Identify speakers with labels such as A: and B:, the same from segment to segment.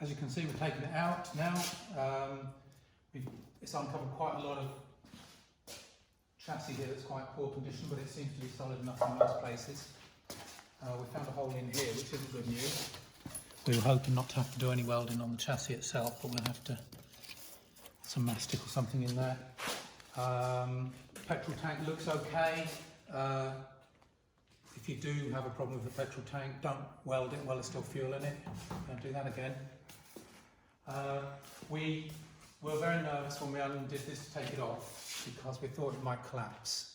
A: As you can see, we're taking it out now. It's uncovered quite a lot of chassis here that's quite poor condition, but it seems to be solid enough in most places. We found a hole in here, which isn't good news. We were hoping not to have to do any welding on the chassis itself, but we'll have to some mastic or something in there. Petrol tank looks okay. If you do have a problem with the petrol tank, don't weld it while there's still fuel in it. Don't do that again. We were very nervous when we undid this to take it off because we thought it might collapse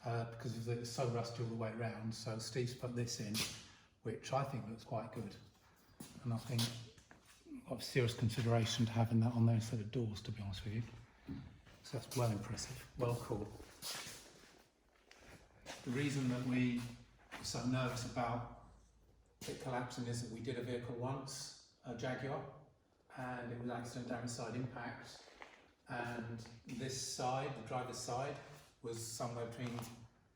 A: because it was so rusty all the way around. So Steve's put this in, which I think looks quite good. And I think of serious consideration to having that on there instead of doors, to be honest with you. So that's well impressive, well cool. The reason that we were so nervous about it collapsing is that we did a vehicle once, a Jaguar, and it was accident damage side impact, and this side, the driver's side, was somewhere between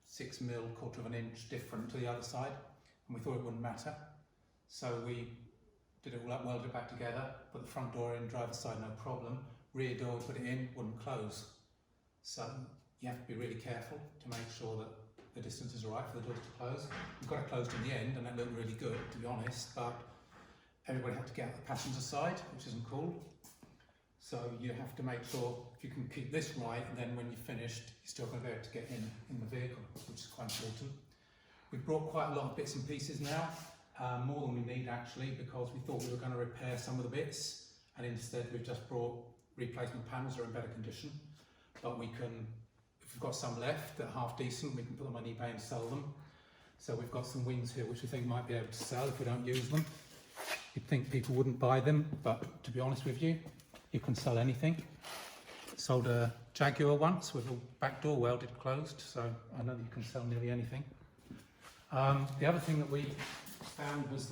A: 6 mil, quarter of an inch different to the other side, and we thought it wouldn't matter. So we did it all up, welded it back together, put the front door in, driver's side no problem, rear door we put it in, wouldn't close. So you have to be really careful to make sure that the distance is right for the doors to close. We've got it closed in the end and that looked really good, to be honest, but everybody had to get out the passenger side, which isn't cool. So you have to make sure if you can keep this right, and then when you're finished, you're still going to be able to get in the vehicle, which is quite important. We've brought quite a lot of bits and pieces now, more than we need actually, because we thought we were going to repair some of the bits, and instead we've just brought replacement panels that are in better condition. But we can, if we've got some left that are half decent, we can put them on eBay and sell them. So we've got some wings here which we think might be able to sell if we don't use them. You'd think people wouldn't buy them, but to be honest with you, you can sell anything. Sold a Jaguar once with a back door welded closed, so I know that you can sell nearly anything. The other thing that we found was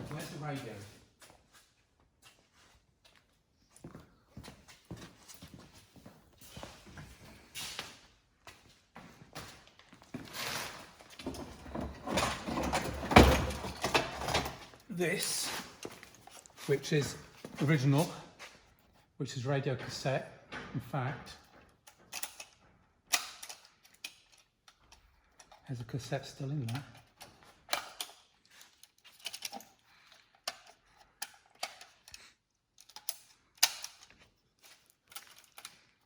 A: where's the radio? This, which is original, which is radio cassette, in fact, there's a cassette still in there.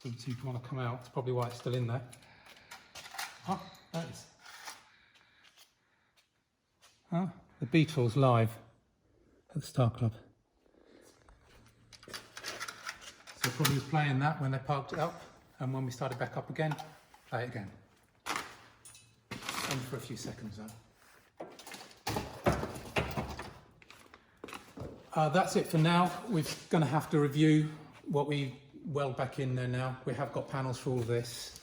A: Doesn't seem to want to come out, that's probably why it's still in there. Oh, there it is. Oh, the Beatles live at the Star Club. So probably was playing that when they parked it up, and when we started back up again, play it again. Only for a few seconds though. That's it for now. We're going to have to review what we weld back in there now. We have got panels for all of this.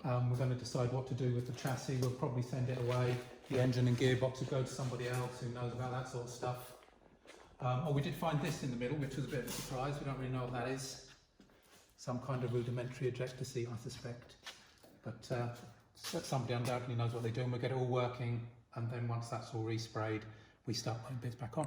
A: We're going to decide what to do with the chassis. We'll probably send it away. The engine and gearbox will go to somebody else who knows about that sort of stuff. We did find this in the middle, which was a bit of a surprise. We don't really know what that is. Some kind of rudimentary ejector seat, I suspect. But somebody undoubtedly knows what they're doing. We'll get it all working, and then once that's all resprayed, we start putting bits back on.